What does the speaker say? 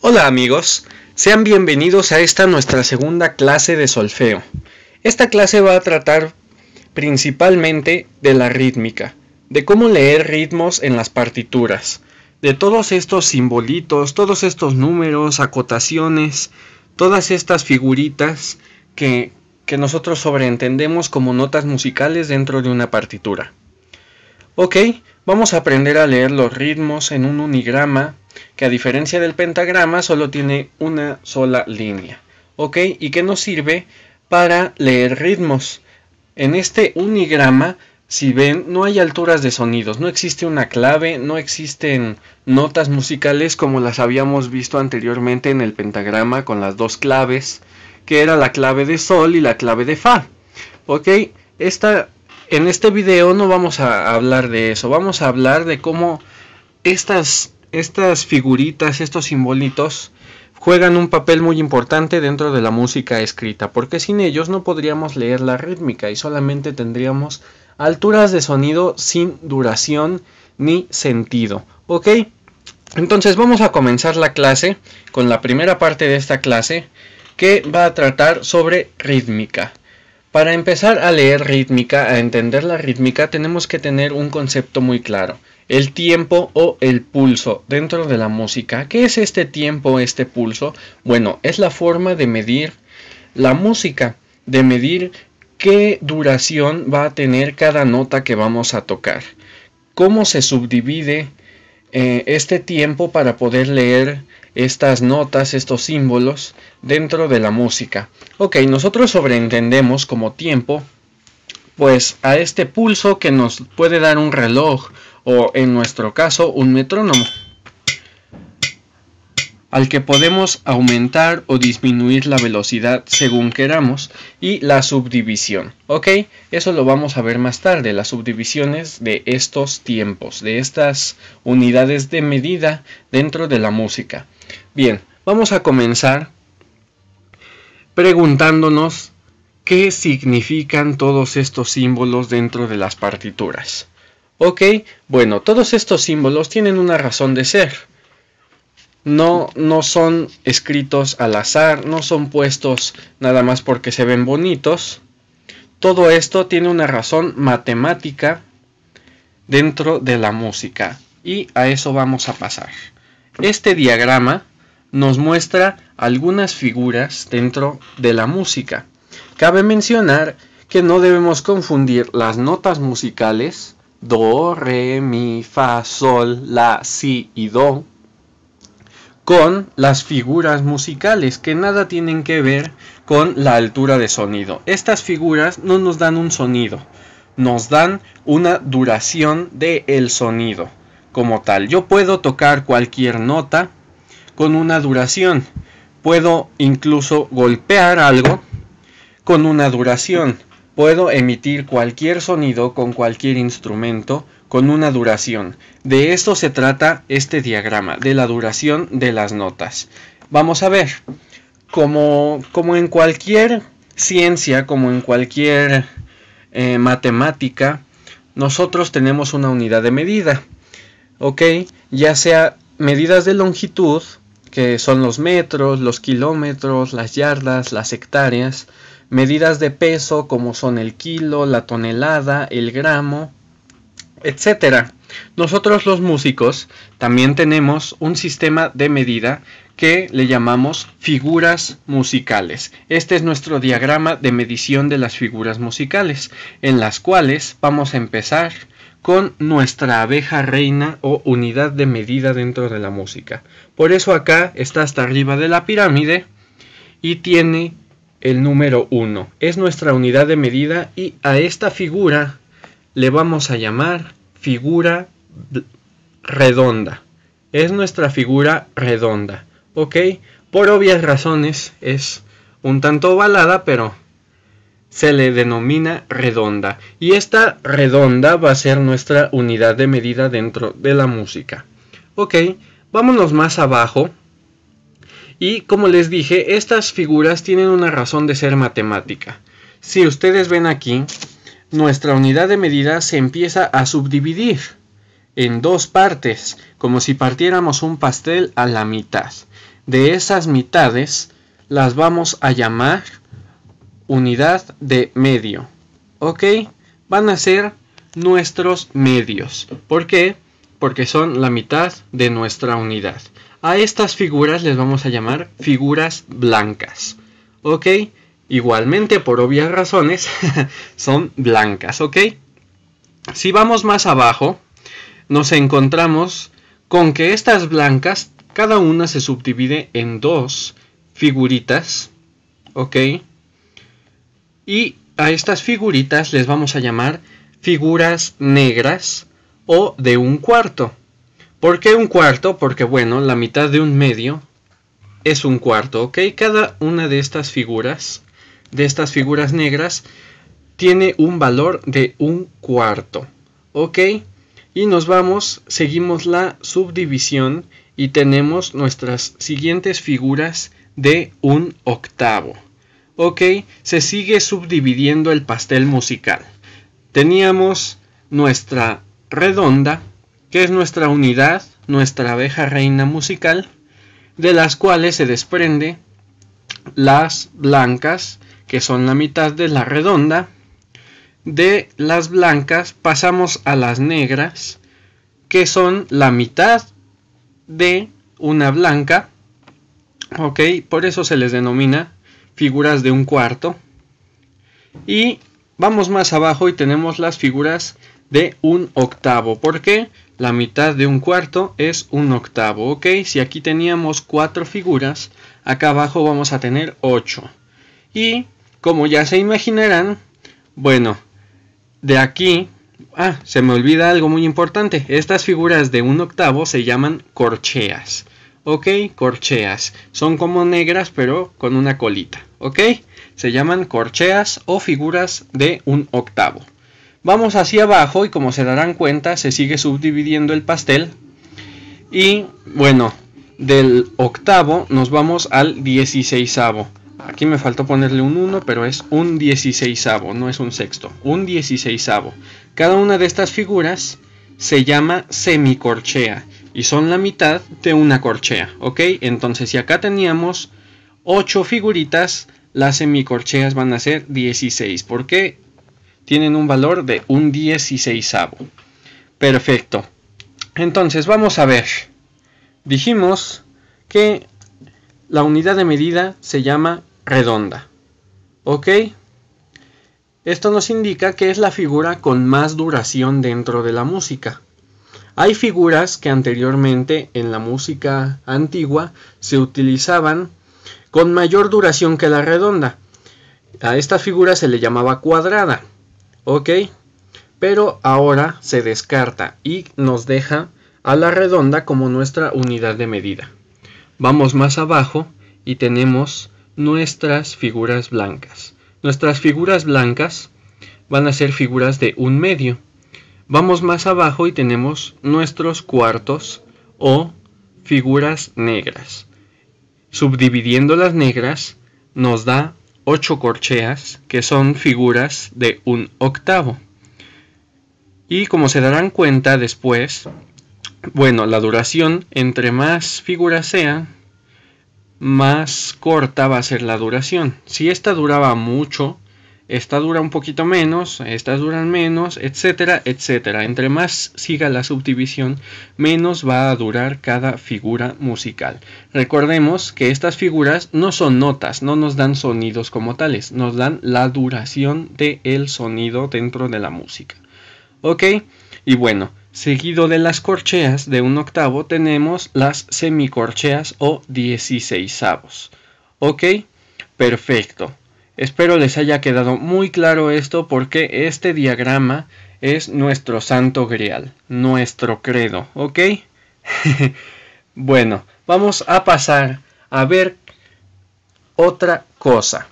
Hola amigos, sean bienvenidos a esta nuestra segunda clase de solfeo. Esta clase va a tratar principalmente de la rítmica, de cómo leer ritmos en las partituras, de todos estos simbolitos, todos estos números, acotaciones, todas estas figuritas que nosotros sobreentendemos como notas musicales dentro de una partitura. Ok, vamos a aprender a leer los ritmos en un unigrama, que a diferencia del pentagrama solo tiene una sola línea, ¿ok? Y que nos sirve para leer ritmos. En este unigrama, si ven, no hay alturas de sonidos, no existe una clave, no existen notas musicales como las habíamos visto anteriormente en el pentagrama con las dos claves, que era la clave de sol y la clave de fa, ¿ok? En este video no vamos a hablar de eso, vamos a hablar de cómo estas figuritas, estos simbolitos, juegan un papel muy importante dentro de la música escrita, porque sin ellos no podríamos leer la rítmica y solamente tendríamos alturas de sonido sin duración ni sentido, ¿ok? Entonces vamos a comenzar la clase con la primera parte de esta clase, que va a tratar sobre rítmica. Para empezar a leer rítmica, a entender la rítmica, tenemos que tener un concepto muy claro. El tiempo o el pulso dentro de la música. ¿Qué es este tiempo, este pulso? Bueno, es la forma de medir la música, de medir qué duración va a tener cada nota que vamos a tocar. Cómo se subdivide este tiempo para poder leer estas notas, estos símbolos dentro de la música. Ok, nosotros sobreentendemos como tiempo pues a este pulso que nos puede dar un reloj o en nuestro caso un metrónomo, al que podemos aumentar o disminuir la velocidad según queramos, y la subdivisión. Ok, eso lo vamos a ver más tarde, las subdivisiones de estos tiempos, de estas unidades de medida dentro de la música. Bien, vamos a comenzar preguntándonos qué significan todos estos símbolos dentro de las partituras. Ok, bueno, todos estos símbolos tienen una razón de ser. No son escritos al azar, no son puestos nada más porque se ven bonitos. Todo esto tiene una razón matemática dentro de la música y a eso vamos a pasar. Este diagrama nos muestra algunas figuras dentro de la música. Cabe mencionar que no debemos confundir las notas musicales do, re, mi, fa, sol, la, si y do con las figuras musicales, que nada tienen que ver con la altura de sonido. Estas figuras no nos dan un sonido, nos dan una duración del sonido como tal. Yo puedo tocar cualquier nota con una duración, puedo incluso golpear algo con una duración, puedo emitir cualquier sonido con cualquier instrumento con una duración. De esto se trata este diagrama, de la duración de las notas. Vamos a ver, como en cualquier ciencia, como en cualquier matemática, nosotros tenemos una unidad de medida, ¿ok? Ya sea medidas de longitud, que son los metros, los kilómetros, las yardas, las hectáreas, medidas de peso como son el kilo, la tonelada, el gramo, etcétera. Nosotros los músicos también tenemos un sistema de medida que le llamamos figuras musicales. Este es nuestro diagrama de medición de las figuras musicales, en las cuales vamos a empezar con nuestra abeja reina o unidad de medida dentro de la música. Por eso acá está hasta arriba de la pirámide y tiene el número 1. Es nuestra unidad de medida y a esta figura le vamos a llamar figura redonda. Es nuestra figura redonda, ¿ok? Por obvias razones es un tanto ovalada, pero se le denomina redonda. Y esta redonda va a ser nuestra unidad de medida dentro de la música. Ok, vámonos más abajo. Y como les dije, estas figuras tienen una razón de ser matemática. Si ustedes ven aquí, nuestra unidad de medida se empieza a subdividir en dos partes, como si partiéramos un pastel a la mitad. de esas mitades las vamos a llamar unidad de medio. ¿Ok? Van a ser nuestros medios. ¿Por qué? Porque son la mitad de nuestra unidad. A estas figuras les vamos a llamar figuras blancas. ¿Ok? Igualmente, por obvias razones, son blancas. ¿Ok? Si vamos más abajo, nos encontramos con que estas blancas, cada una se subdivide en dos figuritas. ¿Ok? Y a estas figuritas les vamos a llamar figuras negras o de un cuarto. ¿Por qué un cuarto? Porque bueno, la mitad de un medio es un cuarto, ¿ok? Cada una de estas figuras negras, tiene un valor de un cuarto, ¿ok? Y nos vamos, seguimos la subdivisión y tenemos nuestras siguientes figuras de un octavo, ¿ok? Se sigue subdividiendo el pastel musical. Teníamos nuestra redonda, que es nuestra unidad, nuestra abeja reina musical, de las cuales se desprende las blancas, que son la mitad de la redonda. De las blancas pasamos a las negras, que son la mitad de una blanca, ok, por eso se les denomina figuras de un cuarto. Y vamos más abajo y tenemos las figuras de un octavo. ¿Por qué? La mitad de un cuarto es un octavo, ¿ok? Si aquí teníamos 4 figuras, acá abajo vamos a tener 8. Y como ya se imaginarán, bueno, de aquí, se me olvida algo muy importante. Estas figuras de un octavo se llaman corcheas, ¿ok? Corcheas. Son como negras pero con una colita, ¿ok? Se llaman corcheas o figuras de un octavo. Vamos hacia abajo y como se darán cuenta se sigue subdividiendo el pastel. Y bueno, del octavo nos vamos al 16avo. Aquí me faltó ponerle un 1, pero es un 16avo, no es un sexto. Un 16avo. Cada una de estas figuras se llama semicorchea y son la mitad de una corchea, ¿ok? Entonces si acá teníamos 8 figuritas, las semicorcheas van a ser 16. ¿Por qué? Tienen un valor de un 16avo. Perfecto. Entonces vamos a ver. Dijimos que la unidad de medida se llama redonda. ¿Ok? Esto nos indica que es la figura con más duración dentro de la música. Hay figuras que anteriormente en la música antigua se utilizaban con mayor duración que la redonda. A esta figura se le llamaba cuadrada. ¿Ok? Pero ahora se descarta y nos deja a la redonda como nuestra unidad de medida. Vamos más abajo y tenemos nuestras figuras blancas. Nuestras figuras blancas van a ser figuras de un medio. Vamos más abajo y tenemos nuestros cuartos o figuras negras. Subdividiendo las negras nos da 8 corcheas, que son figuras de un octavo. Y como se darán cuenta después, bueno, la duración, entre más figuras sean, más corta va a ser la duración. Si esta duraba mucho, esta dura un poquito menos, estas duran menos, etcétera, etcétera. Entre más siga la subdivisión, menos va a durar cada figura musical. Recordemos que estas figuras no son notas, no nos dan sonidos como tales, nos dan la duración del sonido dentro de la música. ¿Ok? Y bueno, seguido de las corcheas de un octavo tenemos las semicorcheas o 16avos. ¿Ok? Perfecto. Espero les haya quedado muy claro esto porque este diagrama es nuestro santo grial, nuestro credo, ¿ok? Bueno, vamos a pasar a ver otra cosa.